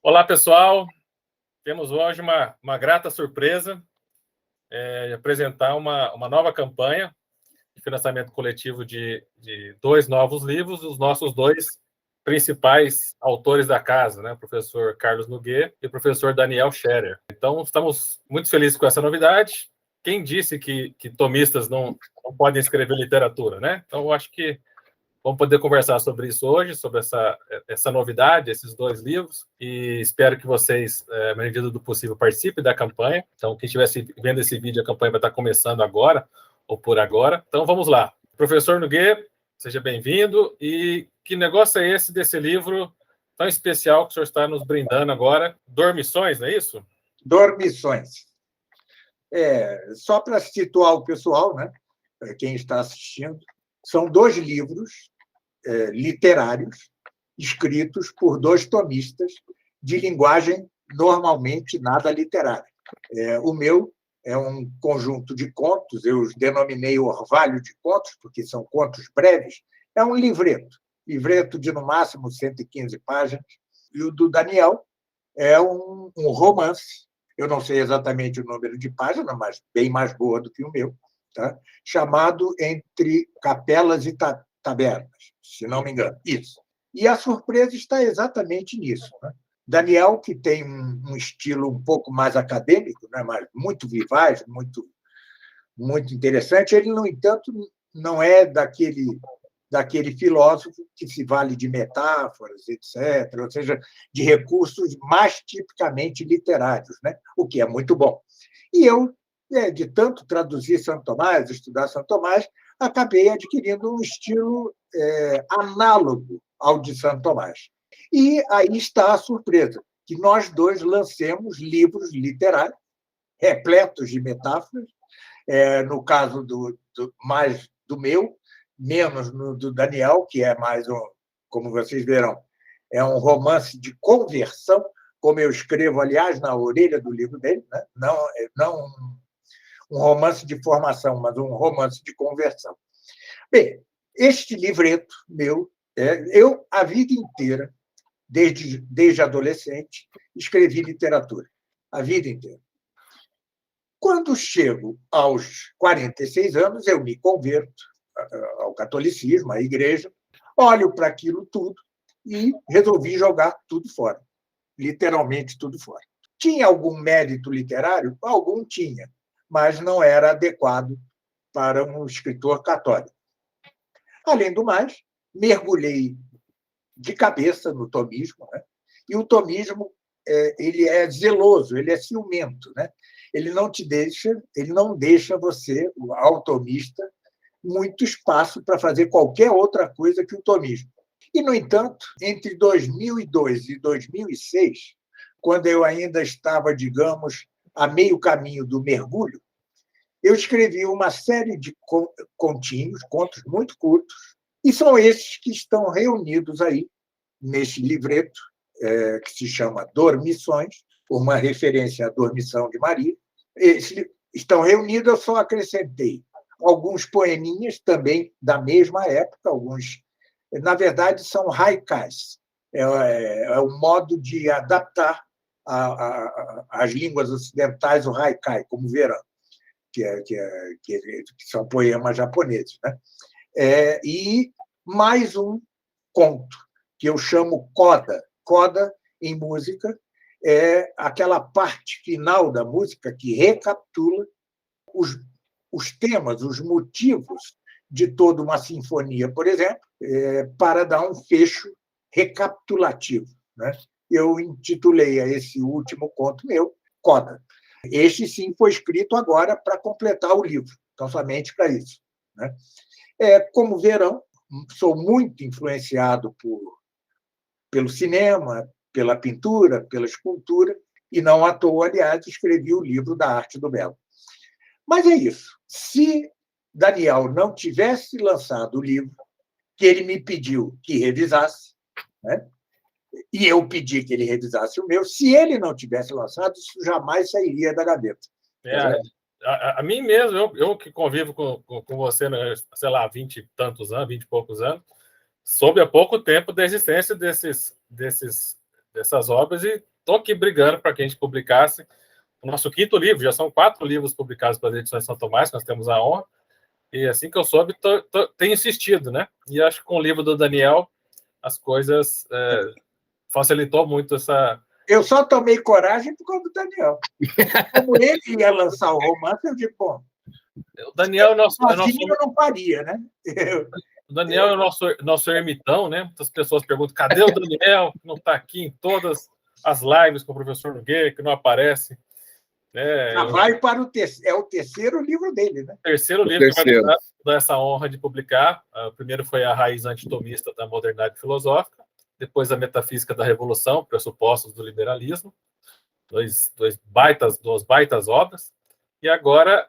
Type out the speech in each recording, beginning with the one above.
Olá, pessoal. Temos hoje uma grata surpresa de apresentar uma nova campanha de financiamento coletivo de dois novos livros, os nossos dois principais autores da casa, né? O professor Carlos Noguet e o professor Daniel Scherer. Então, estamos muito felizes com essa novidade. Quem disse que tomistas não podem escrever literatura, né? Então, eu acho que vamos poder conversar sobre isso hoje, sobre essa novidade, esses dois livros, e espero que vocês, na medida do possível, participem da campanha. Então, quem estiver vendo esse vídeo, a campanha vai estar começando agora, ou por agora. Então, vamos lá. Professor Noguet, seja bem-vindo. E que negócio é esse desse livro tão especial que o senhor está nos brindando agora? Dormições, não é isso? Dormições. Só para situar o pessoal, né, quem está assistindo, são dois livros literários escritos por dois tomistas de linguagem normalmente nada literária. O meu é um conjunto de contos, eu os denominei orvalho de contos, porque são contos breves, é um livreto de, no máximo, 115 páginas, e o do Daniel é um romance, eu não sei exatamente o número de páginas, mas bem mais boa do que o meu, tá? Chamado Entre Capelas e Tabernas, se não me engano. Isso. E a surpresa está exatamente nisso, né? Daniel, que tem um estilo um pouco mais acadêmico, né, mas muito vivaz, muito interessante, ele, no entanto, não é daquele filósofo que se vale de metáforas, etc., ou seja, de recursos mais tipicamente literários, né? O que é muito bom. E eu, de tanto traduzir Santo Tomás, estudar Santo Tomás, acabei adquirindo um estilo análogo ao de Santo Tomás. E aí está a surpresa, que nós dois lancemos livros literários repletos de metáforas, no caso mais do meu, menos no do Daniel, que é mais como vocês verão, é um romance de conversão, como eu escrevo, aliás, na orelha do livro dele, né? Não um romance de formação, mas um romance de conversão. Bem, este livreto meu, eu, a vida inteira, desde adolescente, escrevi literatura, a vida inteira. Quando chego aos 46 anos, eu me converto ao catolicismo, à igreja, olho para aquilo tudo e resolvi jogar tudo fora, literalmente tudo fora. Tinha algum mérito literário? Algum tinha, mas não era adequado para um escritor católico. Além do mais, mergulhei de cabeça no tomismo, né? E o tomismo ele é zeloso, ele é ciumento, né? Ele não deixa você, o automista, muito espaço para fazer qualquer outra coisa que o tomismo. E, no entanto, entre 2002 e 2006, quando eu ainda estava, digamos, a meio caminho do mergulho, eu escrevi uma série de continhos, contos muito curtos, e são esses que estão reunidos aí neste livreto, que se chama Dormições, uma referência à Dormição de Maria. Eles estão reunidos, eu só acrescentei alguns poeminhas também da mesma época, alguns, na verdade, são haikais. É um modo de adaptar às línguas ocidentais o haikai, como verão, que são poemas japoneses, né? E mais um conto, que eu chamo coda. Coda, em música, é aquela parte final da música que recapitula os temas, os motivos de toda uma sinfonia, por exemplo, para dar um fecho recapitulativo, né? Eu intitulei a esse último conto meu Coda. Este, sim, foi escrito agora para completar o livro, então somente para isso, né? Como verão, sou muito influenciado pelo cinema, pela pintura, pela escultura, e não à toa, aliás, escrevi o livro da Arte do Belo. Mas é isso. Se Daniel não tivesse lançado o livro, que ele me pediu que revisasse, né? E eu pedi que ele revisasse o meu, se ele não tivesse lançado, isso jamais sairia da gaveta. A mim mesmo, eu que convivo com você, sei lá, 20 e tantos anos, 20 e poucos anos, soube há pouco tempo da existência dessas obras e estou aqui brigando para que a gente publicasse o nosso 5º livro. Já são 4 livros publicados pelas edições São Tomás, nós temos a honra. E assim que eu soube, tenho insistido, né? E acho que com o livro do Daniel, as coisas facilitou muito essa... Eu só tomei coragem por causa do Daniel. Como ele ia lançar o romance, eu digo, bom, o Daniel é nosso... sozinho eu não faria, né? O Daniel é o nosso ermitão, né? Muitas pessoas perguntam, cadê o Daniel, que não está aqui em todas as lives com o professor Nogueira, que não aparece? Vai para o terceiro livro dele, né? Terceiro livro que vai dar essa honra de publicar. O primeiro foi A Raiz Antitomista da Modernidade Filosófica, depois A Metafísica da Revolução, Pressupostos do Liberalismo, duas baitas obras, e agora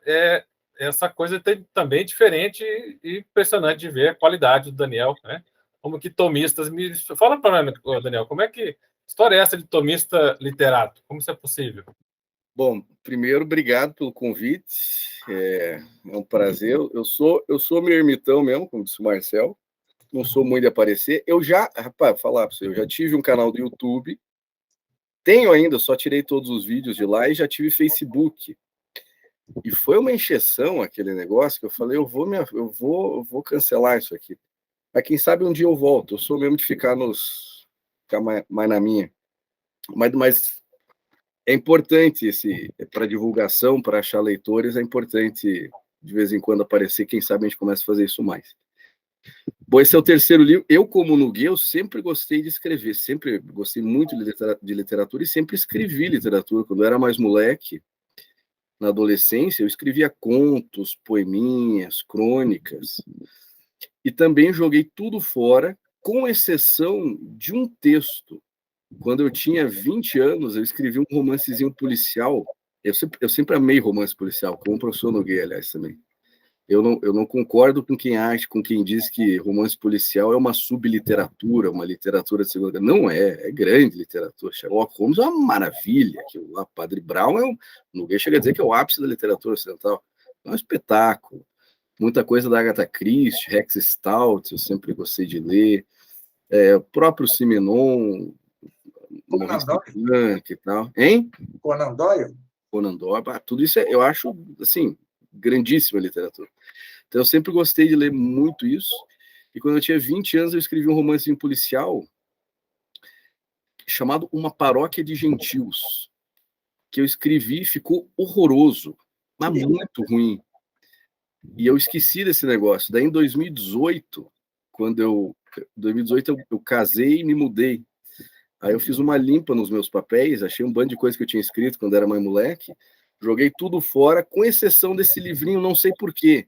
essa coisa também diferente e impressionante de ver a qualidade do Daniel, né? Como que tomistas... Fala para mim, Daniel, como é que história é essa de tomista literato? Como isso é possível? Bom, primeiro, obrigado pelo convite. É um prazer. Eu sou meu ermitão mesmo, como disse o Marcel. Não sou muito de aparecer. Rapaz, falar para você, eu já tive um canal do YouTube. Tenho ainda, só tirei todos os vídeos de lá e já tive Facebook. E foi uma encheção aquele negócio que eu falei, eu vou cancelar isso aqui. Mas quem sabe um dia eu volto. Eu sou mesmo de ficar mais na minha. Mas é importante para divulgação, para achar leitores, é importante de vez em quando aparecer, quem sabe a gente começa a fazer isso mais. Bom, esse é o terceiro livro. Eu, como Nogueira, eu sempre gostei de escrever, sempre gostei muito de literatura e sempre escrevi literatura. Quando eu era mais moleque, na adolescência, eu escrevia contos, poeminhas, crônicas, e também joguei tudo fora, com exceção de um texto. Quando eu tinha 20 anos, eu escrevi um romancezinho policial. Eu sempre amei romance policial, como o professor Nogueira, aliás, também. Eu não concordo com quem diz que romance policial é uma subliteratura, uma literatura de segunda. Não é grande literatura. Sherlock Holmes é uma maravilha. O Padre Brown Nogueira chega a dizer que é o ápice da literatura ocidental. É um espetáculo. Muita coisa da Agatha Christie, Rex Stout, eu sempre gostei de ler. O próprio Simenon, Maurice Leblanc e tal. Hein? Conan Doyle? Conan Doyle. Tudo isso eu acho, assim, grandíssima literatura. Então eu sempre gostei de ler muito isso. E quando eu tinha 20 anos, eu escrevi um romancinho policial chamado Uma Paróquia de Gentios, que eu escrevi e ficou horroroso, mas muito ruim. E eu esqueci desse negócio. Daí, em 2018, eu casei e me mudei. Aí eu fiz uma limpa nos meus papéis, achei um bando de coisa que eu tinha escrito quando era mais moleque, joguei tudo fora, com exceção desse livrinho, não sei porquê.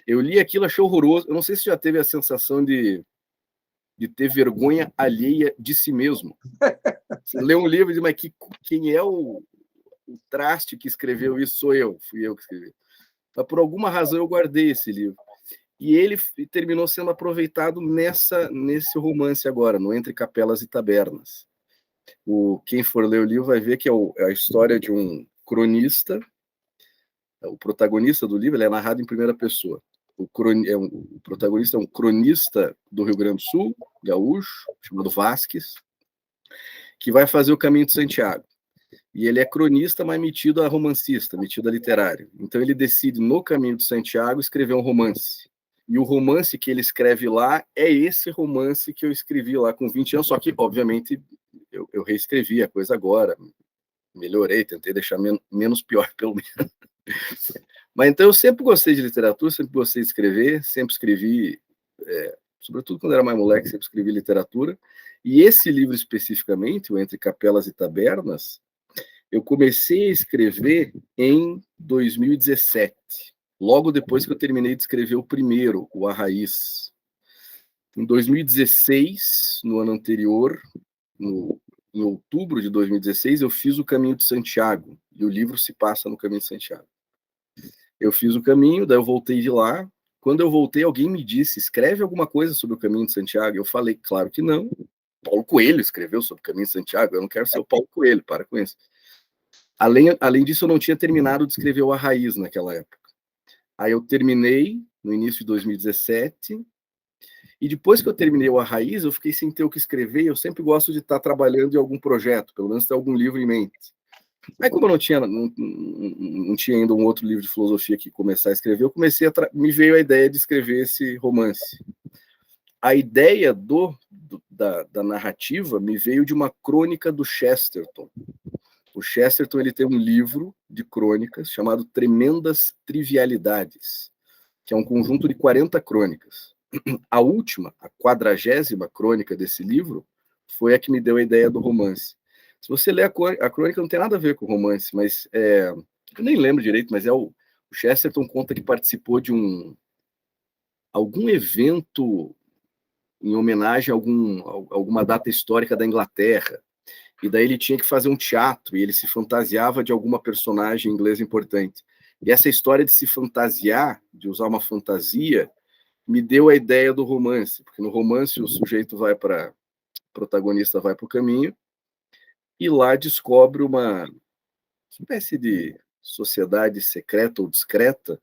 Eu li aquilo, achei horroroso. Eu não sei se já teve a sensação de ter vergonha alheia de si mesmo. Você lê um livro e diz, mas quem é o traste que escreveu isso? Fui eu que escrevi. Mas por alguma razão eu guardei esse livro. E ele terminou sendo aproveitado nesse romance agora, no Entre Capelas e Tabernas. Quem for ler o livro vai ver que é a história de um cronista. O protagonista do livro ele é narrado em primeira pessoa. O protagonista é um cronista do Rio Grande do Sul, gaúcho, chamado Vasques, que vai fazer o Caminho de Santiago. E ele é cronista, mas metido a romancista, metido a literário. Então ele decide, no Caminho de Santiago, escrever um romance. E o romance que ele escreve lá é esse romance que eu escrevi lá com 20 anos, só que, obviamente, eu reescrevi a coisa agora, melhorei, tentei deixar menos pior, pelo menos. Mas então eu sempre gostei de literatura, sempre gostei de escrever, sempre escrevi, sobretudo quando era mais moleque, sempre escrevi literatura. E esse livro especificamente, o Entre Capelas e Tabernas, eu comecei a escrever em 2017, logo depois que eu terminei de escrever o primeiro, o A Raiz. Em 2016, no ano anterior, em outubro de 2016, eu fiz o Caminho de Santiago, e o livro se passa no Caminho de Santiago. Eu fiz o caminho, daí eu voltei de lá. Quando eu voltei, alguém me disse, escreve alguma coisa sobre o Caminho de Santiago. Eu falei, claro que não. Paulo Coelho escreveu sobre o Caminho de Santiago, eu não quero ser o Paulo Coelho, para com isso. Além disso, eu não tinha terminado de escrever o A Raiz naquela época. Aí eu terminei, no início de 2017, E depois que eu terminei o A Raiz, eu fiquei sem ter o que escrever, e eu sempre gosto de estar trabalhando em algum projeto, pelo menos ter algum livro em mente. Aí, como eu não tinha ainda um outro livro de filosofia que começar a escrever, eu comecei me veio a ideia de escrever esse romance. A ideia da narrativa me veio de uma crônica do Chesterton. O Chesterton ele tem um livro de crônicas chamado Tremendas Trivialidades, que é um conjunto de 40 crônicas. A última, a 40ª crônica desse livro, foi a que me deu a ideia do romance. Se você ler a crônica, não tem nada a ver com o romance, mas eu nem lembro direito, mas o Chesterton conta que participou de algum evento em homenagem a alguma data histórica da Inglaterra, e daí ele tinha que fazer um teatro, e ele se fantasiava de alguma personagem inglesa importante. E essa história de se fantasiar, de usar uma fantasia, me deu a ideia do romance, porque no romance o sujeito o protagonista vai para o caminho, e lá descobre uma espécie de sociedade secreta ou discreta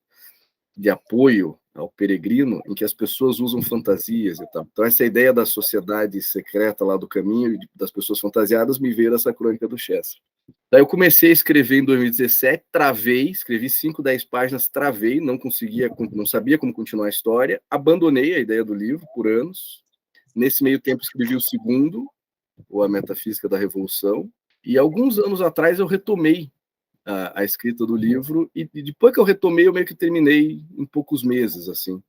de apoio ao peregrino, em que as pessoas usam fantasias e tal. Então, essa ideia da sociedade secreta lá do caminho, e das pessoas fantasiadas, me veio dessa crônica do Chester. Daí eu comecei a escrever em 2017, travei, escrevi 5, 10 páginas, travei, não sabia como continuar a história, abandonei a ideia do livro por anos. Nesse meio tempo, escrevi o segundo, ou A Metafísica da Revolução, e alguns anos atrás eu retomei a escrita do livro, e depois que eu retomei, eu meio que terminei em poucos meses, assim.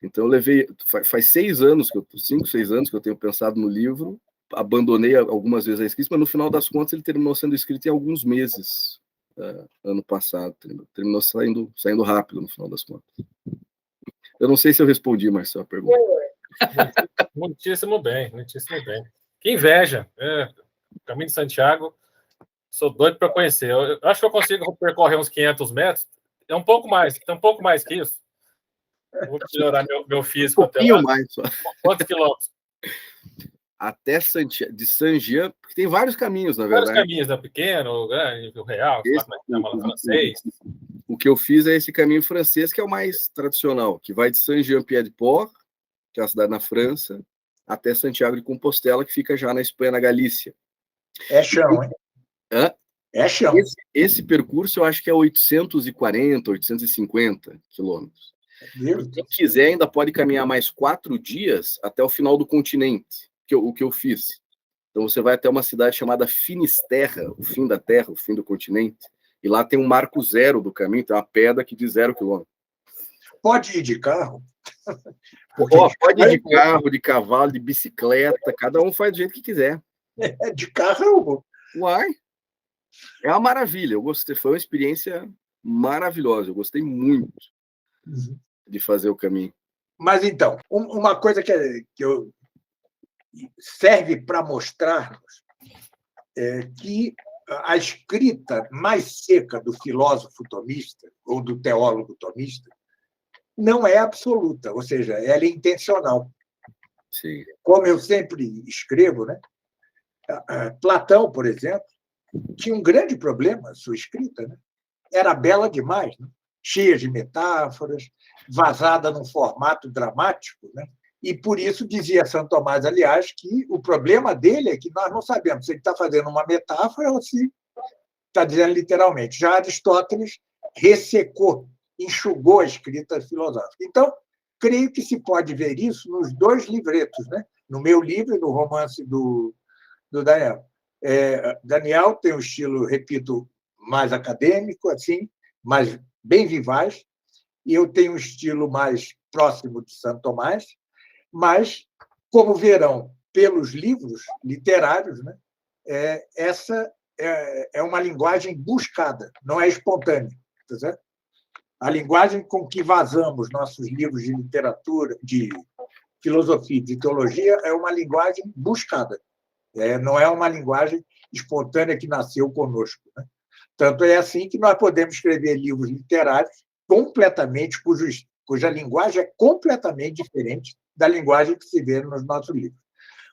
Então eu levei, faz 6 anos, 5, 6 anos que eu tenho pensado no livro, abandonei algumas vezes a escrita, mas no final das contas ele terminou sendo escrito em alguns meses, ano passado, terminou saindo rápido no final das contas. Eu não sei se eu respondi, Marcelo, a pergunta. Muitíssimo bem, muitíssimo bem. Que inveja, Caminho de Santiago, sou doido para conhecer. Eu acho que eu consigo percorrer uns 500 metros, é um pouco mais que isso. Vou melhorar meu físico até lá. Mais só. Quantos quilômetros? Até de Saint-Jean, porque tem vários caminhos, na verdade. Vários caminhos, né? Pequeno, o real, francês. O que eu fiz é esse caminho francês, que é o mais tradicional, que vai de Saint-Jean-Pied-de-Port, que é uma cidade na França, até Santiago de Compostela, que fica já na Espanha, na Galícia. É chão, hein? Hã? É chão. Esse percurso eu acho que é 840, 850 quilômetros. Quem quiser ainda pode caminhar mais 4 dias até o final do continente, o que eu fiz. Então você vai até uma cidade chamada Finisterra, o fim da terra, o fim do continente, e lá tem um marco zero do caminho, tem uma pedra que diz 0 quilômetro. Pode ir de carro? Pode ir de carro, de cavalo, de bicicleta, cada um faz do jeito que quiser. De carro eu vou. Uai, é uma maravilha, eu gostei, foi uma experiência maravilhosa, eu gostei muito de fazer o caminho. Mas então, uma coisa que serve para mostrarmos é que a escrita mais seca do filósofo tomista ou do teólogo tomista não é absoluta, ou seja, ela é intencional. Sim. Como eu sempre escrevo, né? Platão, por exemplo, tinha um grande problema, sua escrita, né? Era bela demais, né? Cheia de metáforas, vazada num formato dramático, né? E por isso dizia Santo Tomás, aliás, que o problema dele é que nós não sabemos se ele está fazendo uma metáfora ou se está dizendo literalmente. Já Aristóteles ressecou, enxugou a escrita filosófica. Então, creio que se pode ver isso nos 2 livretos, né? No meu livro e no romance do Daniel. Daniel tem um estilo, repito, mais acadêmico, assim, mais bem vivaz, e eu tenho um estilo mais próximo de Santo Tomás, mas, como verão pelos livros literários, né, essa é uma linguagem buscada, não é espontânea. Tá certo? A linguagem com que vazamos nossos livros de literatura, de filosofia, de teologia, é uma linguagem buscada. Não é uma linguagem espontânea que nasceu conosco. Né? Tanto é assim que nós podemos escrever livros literários completamente, cuja linguagem é completamente diferente da linguagem que se vê nos nossos livros.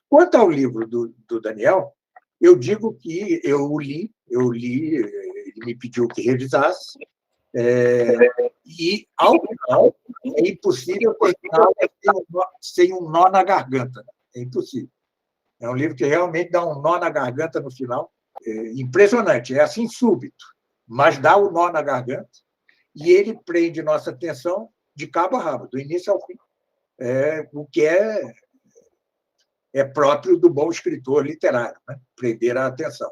Quanto ao livro do Daniel, eu digo que eu li, ele me pediu que revisasse, E, ao final, é impossível terminar sem um nó na garganta. É impossível. É um livro que realmente dá um nó na garganta no final. É impressionante, é assim súbito, mas dá o nó na garganta e ele prende nossa atenção de cabo a rabo, do início ao fim. O que é próprio do bom escritor literário, né? Prender a atenção.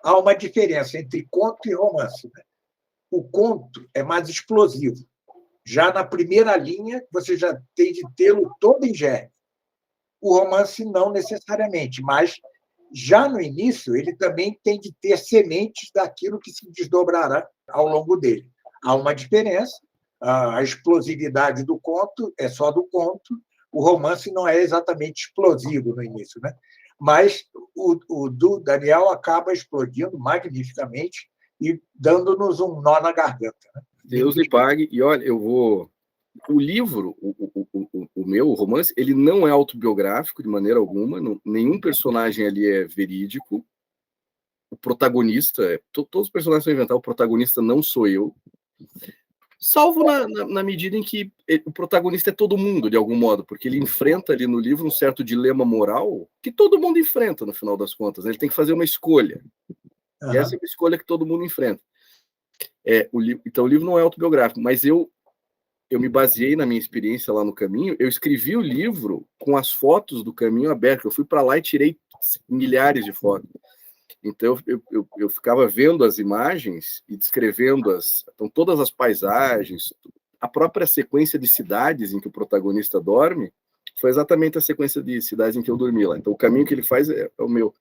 Há uma diferença entre conto e romance, né? O conto é mais explosivo. Já na primeira linha, você já tem de tê-lo todo em germe. O romance não necessariamente, mas já no início ele também tem de ter sementes daquilo que se desdobrará ao longo dele. Há uma diferença. A explosividade do conto é só do conto, o romance não é exatamente explosivo no início, né? Mas o do Daniel acaba explodindo magnificamente e dando-nos um nó na garganta. Né? Deus lhe pague. E olha, eu vou... O livro, o meu, o romance, ele não é autobiográfico de maneira alguma, nenhum personagem ali é verídico. O protagonista, todos os personagens são inventados, o protagonista não sou eu, salvo na medida em que o protagonista é todo mundo, de algum modo, porque ele enfrenta ali no livro um certo dilema moral que todo mundo enfrenta, no final das contas, né? Ele tem que fazer uma escolha. Uhum. E essa é uma escolha que todo mundo enfrenta. Então, o livro não é autobiográfico, mas eu me baseei na minha experiência lá no caminho. Eu escrevi o livro com as fotos do caminho aberto. Eu fui para lá e tirei milhares de fotos. Então, eu ficava vendo as imagens e descrevendo então, todas as paisagens, a própria sequência de cidades em que o protagonista dorme, foi exatamente a sequência de cidades em que eu dormi lá. Então, o caminho que ele faz é o meu.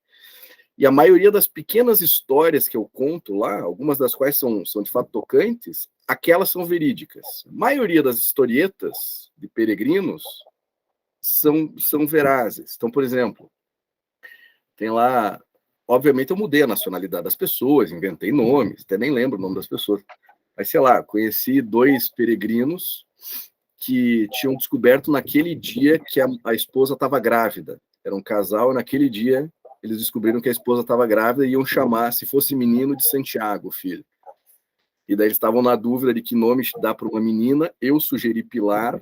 E a maioria das pequenas histórias que eu conto lá, algumas das quais são de fato tocantes, aquelas são verídicas. A maioria das historietas de peregrinos são verazes. Então, por exemplo, tem lá... Obviamente, eu mudei a nacionalidade das pessoas, inventei nomes, até nem lembro o nome das pessoas. Mas, sei lá, conheci 2 peregrinos que tinham descoberto naquele dia que a esposa estava grávida. Era um casal, e naquele dia eles descobriram que a esposa estava grávida e iam chamar, se fosse menino, de Santiago, filho. E daí eles estavam na dúvida de que nome dar para uma menina. Eu sugeri Pilar,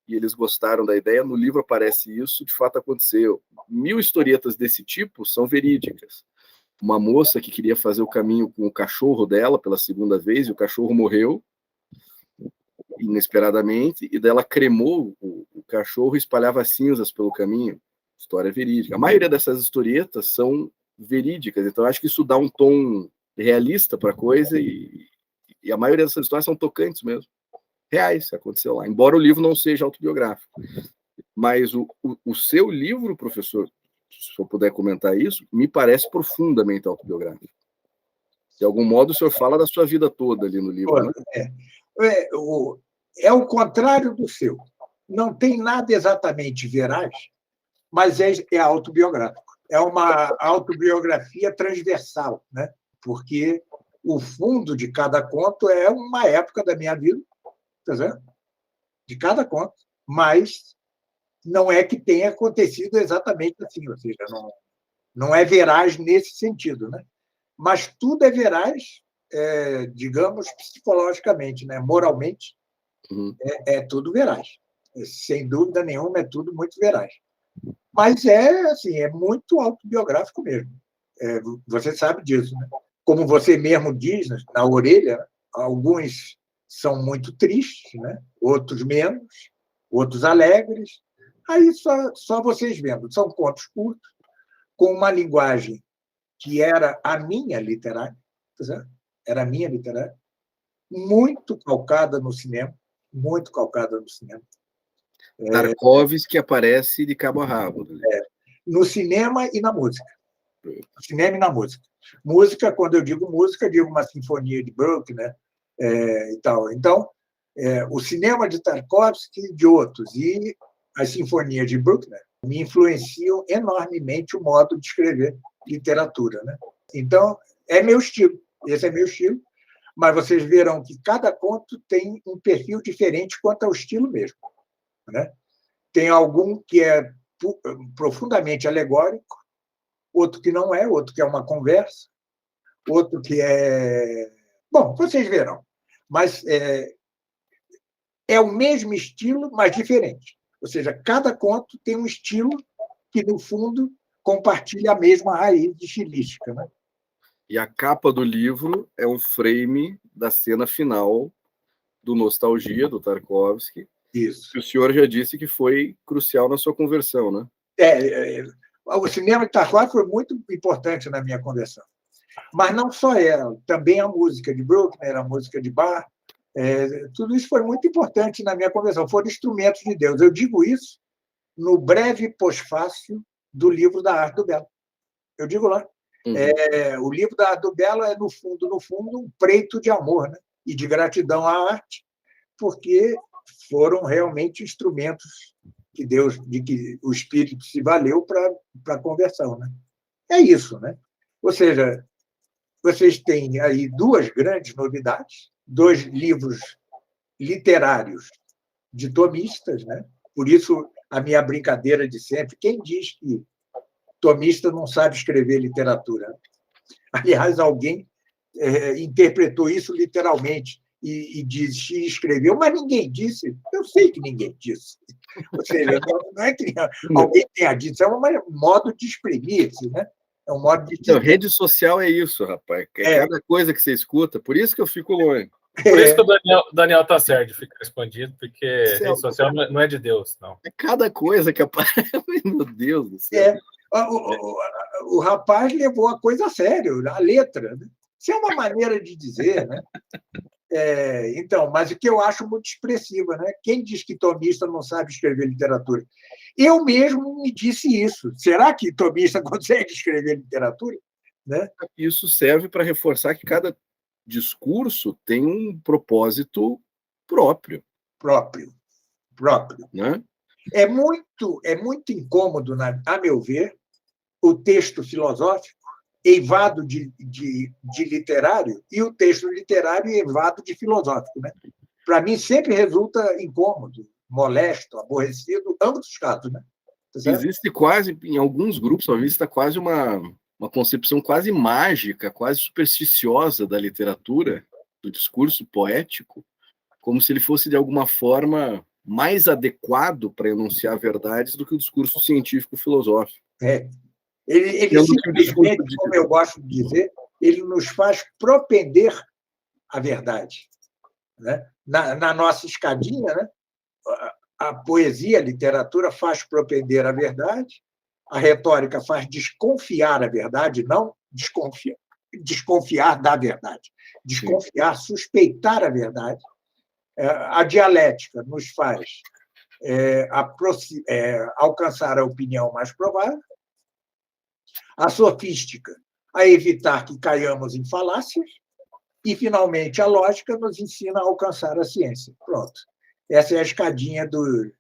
e eles gostaram da ideia. No livro aparece isso, de fato aconteceu. 1000 historietas desse tipo são verídicas. Uma moça que queria fazer o caminho com o cachorro dela pela segunda vez, e o cachorro morreu inesperadamente, e daí ela cremou o cachorro e espalhava cinzas pelo caminho. História verídica. A maioria dessas historietas são verídicas, então acho que isso dá um tom realista para a coisa, e a maioria dessas histórias são tocantes mesmo. Reais, aconteceu lá. Embora o livro não seja autobiográfico. Mas o seu livro, professor, se eu puder comentar isso, me parece profundamente autobiográfico. De algum modo, o senhor fala da sua vida toda ali no livro, né? É o contrário do seu. Não tem nada exatamente veraz, mas é autobiográfico. É uma autobiografia transversal, né? Porque o fundo de cada conto é uma época da minha vida, tá certo? De cada conto, mas não é que tenha acontecido exatamente assim, ou seja, não é veraz nesse sentido, né? Mas tudo é veraz, digamos, psicologicamente, né? Moralmente, é tudo veraz. Sem dúvida nenhuma, é tudo muito veraz. Mas assim, é muito autobiográfico mesmo. Você sabe disso, né? Como você mesmo diz na orelha, alguns são muito tristes, né? Outros menos, outros alegres. Aí só vocês vendo. São contos curtos, com uma linguagem que era a minha literária, era a minha literária, muito calcada no cinema, muito calcada no cinema. Tarkovsky aparece de cabo a rabo. No cinema e na música. No cinema e na música. Música, quando eu digo uma sinfonia de Bruckner, né? E tal. Então, o cinema de Tarkovsky e de outros, e as sinfonias de Bruckner me influenciam enormemente o modo de escrever literatura, né? Então, é meu estilo. Esse é meu estilo. Mas vocês verão que cada conto tem um perfil diferente quanto ao estilo mesmo, né? Tem algum que é profundamente alegórico, outro que não é, outro que é uma conversa, outro que é Bom, vocês verão. Mas é o mesmo estilo, mas diferente. Ou seja, cada conto tem um estilo que, no fundo, compartilha a mesma raiz estilística, né? E a capa do livro é um frame da cena final do Nostalgia, do Tarkovsky, Isso. que o senhor já disse que foi crucial na sua conversão, né? O cinema de Tarkovsky foi muito importante na minha conversão. Mas não só ela, também a música de Bruckner, a música de Bach, tudo isso foi muito importante na minha conversão. Foram instrumentos de Deus. Eu digo isso no breve pós-fácio do livro da Arte do Belo. Eu digo lá. O livro da Arte do Belo é, no fundo, um preito de amor, né? E de gratidão à arte, porque foram realmente instrumentos de que o Espírito se valeu para a conversão, né? É isso, né? Ou seja, vocês têm aí duas grandes novidades, 2 livros literários de tomistas, né? Por isso a minha brincadeira de sempre. Quem diz que tomista não sabe escrever literatura? Aliás, alguém interpretou isso literalmente e escreveu, mas ninguém disse. Eu sei que ninguém disse. Ou seja, não é que alguém tenha dito, é um modo de exprimir-se, né? É um modo de Então, rede social é isso, rapaz. Cada coisa que você escuta, por isso que eu fico longe. Por isso que o Daniel está certo de ficar escondido, porque rede social não é de Deus, não. É cada coisa que aparece. Meu Deus do céu. O rapaz levou a coisa a sério, a letra. Né? Isso é uma maneira de dizer, né? Então, mas o que eu acho muito expressiva, né? Quem diz que tomista não sabe escrever literatura? Eu mesmo me disse isso. Será que tomista consegue escrever literatura? Né? Isso serve para reforçar que cada discurso tem um propósito próprio. Próprio. Né? É muito incômodo, a meu ver, o texto filosófico eivado de literário e o texto literário eivado de filosófico. Né? Para mim, sempre resulta incômodo, molesto, aborrecido, ambos os casos. Né? Existe quase, em alguns grupos, talvez, está quase uma concepção quase mágica, quase supersticiosa da literatura, do discurso poético, como se ele fosse, de alguma forma, mais adequado para enunciar verdades do que o discurso científico-filosófico. Ele simplesmente, como eu gosto de dizer, ele nos faz propender a verdade. Né? Na nossa escadinha, né? A poesia, a literatura faz propender a verdade, a retórica faz desconfiar a verdade, não desconfiar da verdade, desconfiar, suspeitar a verdade. A dialética nos faz alcançar a opinião mais provável, a sofística a evitar que caiamos em falácias e, finalmente, a lógica nos ensina a alcançar a ciência. Pronto. Essa é a escadinha do...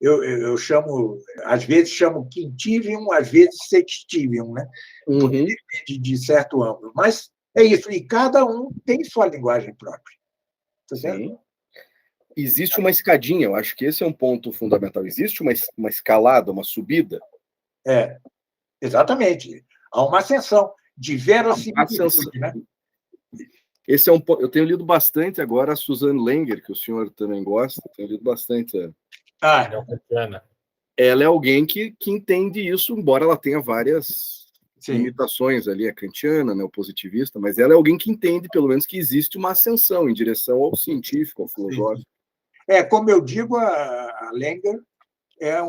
Eu chamo, às vezes chamo quintivium, às vezes sextivium, né? Porque depende de certo ângulo. Mas é isso, e cada um tem sua linguagem própria. Tá certo? Sim. Existe uma escadinha, eu acho que esse é um ponto fundamental. Existe uma escalada, uma subida? Exatamente. Há uma ascensão de verossimilitude, né? Esse é um ponto. Eu tenho lido bastante agora a Suzanne Langer, que o senhor também gosta. Tenho lido bastante. Ela é alguém que entende isso, embora ela tenha várias limitações ali, a kantiana, né, o positivista, mas ela é alguém que entende, pelo menos, que existe uma ascensão em direção ao científico, ao filosófico. Como eu digo, a Langer é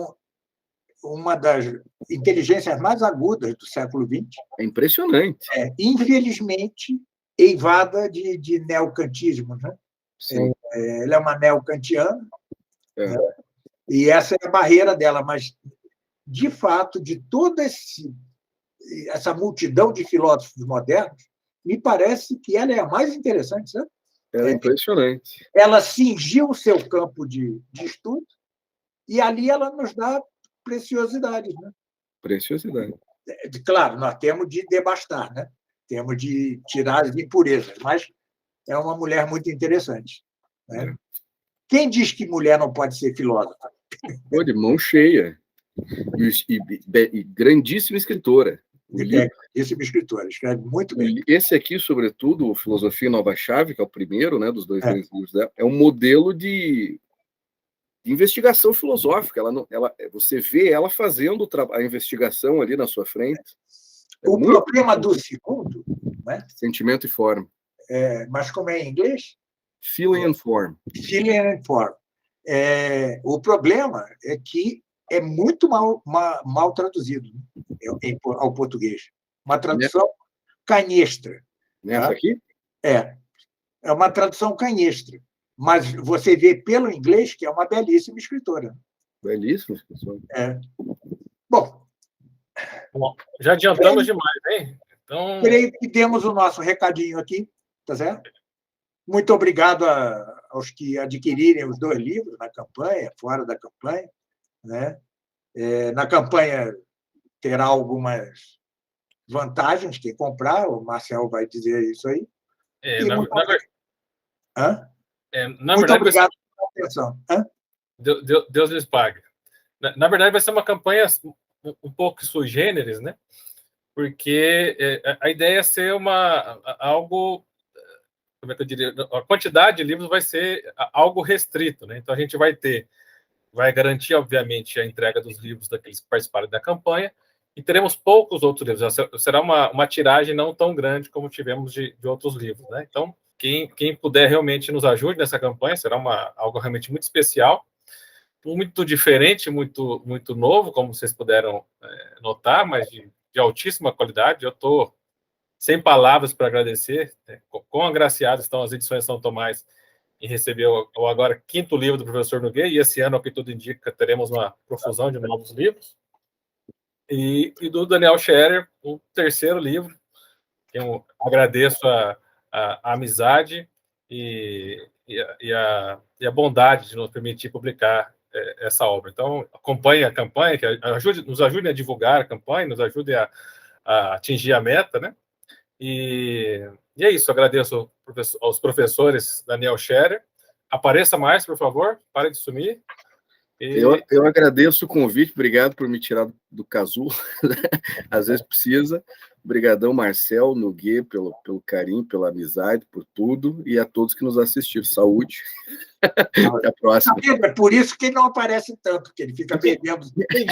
uma das inteligências mais agudas do século XX. É impressionante. Infelizmente, eivada de neocantismo. Né? Ela é uma neocantiana, né? E essa é a barreira dela, mas, de fato, de toda essa multidão de filósofos modernos, me parece que ela é a mais interessante. Sabe? É impressionante. Ela cingiu o seu campo de estudo e ali ela nos dá preciosidades. Né? Preciosidade. Claro, nós temos de devastar, né? Temos de tirar as impurezas, mas é uma mulher muito interessante. Né? Quem diz que mulher não pode ser filósofa? De mão cheia. E grandíssima escritora. Belíssima escritora, escreve muito bem. Esse aqui, sobretudo, Filosofia Nova Chave, que é o primeiro, né, dos dois grandes livros dela, é um modelo de investigação filosófica. Você vê ela fazendo a investigação ali na sua frente. O problema do segundo, né? Sentimento e forma. Mas como é em inglês? Feeling and form. Feeling and form. O problema é que é muito mal traduzido, né, ao português. Uma tradução canhestra. Nessa aqui? É uma tradução canhestra. Mas você vê pelo inglês que é uma belíssima escritora. Belíssima escritora. Bom, já adiantamos demais, hein? Então... creio que demos o nosso recadinho aqui, tá certo? Muito obrigado aos que adquirirem os 2 livros na campanha, fora da campanha, né? Na campanha terá algumas vantagens quem comprar, o Marcel vai dizer isso aí. Muito obrigado pela atenção. Deus lhes pague. Na verdade, vai ser uma campanha um pouco sui generis, né? Porque a ideia é ser algo, como é que eu diria, a quantidade de livros vai ser algo restrito, né? Então a gente vai garantir, obviamente, a entrega dos livros daqueles que participaram da campanha, e teremos poucos outros livros. Será uma tiragem não tão grande como tivemos de outros livros, né? Então, quem puder realmente nos ajude nessa campanha, será algo realmente muito especial, muito diferente, muito, muito novo, como vocês puderam notar, mas de altíssima qualidade. Eu estou sem palavras para agradecer. Quão agraciadas estão as edições São Tomás em receber o agora 5º livro do professor Nogueira, e esse ano, ao que tudo indica, teremos uma profusão de novos livros. E do Daniel Scherer, o 3º livro, que eu agradeço a amizade e a bondade de nos permitir publicar essa obra. Então, acompanhe a campanha, nos ajude a divulgar a campanha, nos ajude a atingir a meta, né? E é isso, agradeço aos professores Daniel Scherer. Apareça mais, por favor, pare de sumir. Eu agradeço o convite, obrigado por me tirar do casulo, às vezes precisa. Obrigadão, Marcel, Nogueira, pelo carinho, pela amizade, por tudo, e a todos que nos assistiram. Saúde. Até a próxima. É por isso que ele não aparece tanto, que ele fica bebendo. Quem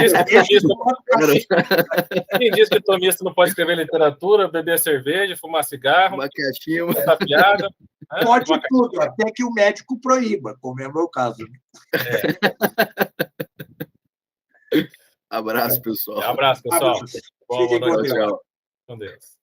diz que tomista não pode escrever literatura, beber cerveja, fumar cigarro, uma caixinha, uma piada? Pode tudo, até que o médico proíba, como é o meu caso. Abraço, pessoal. Abraço, pessoal. Fiquem com Deus. Tchau. Com Deus.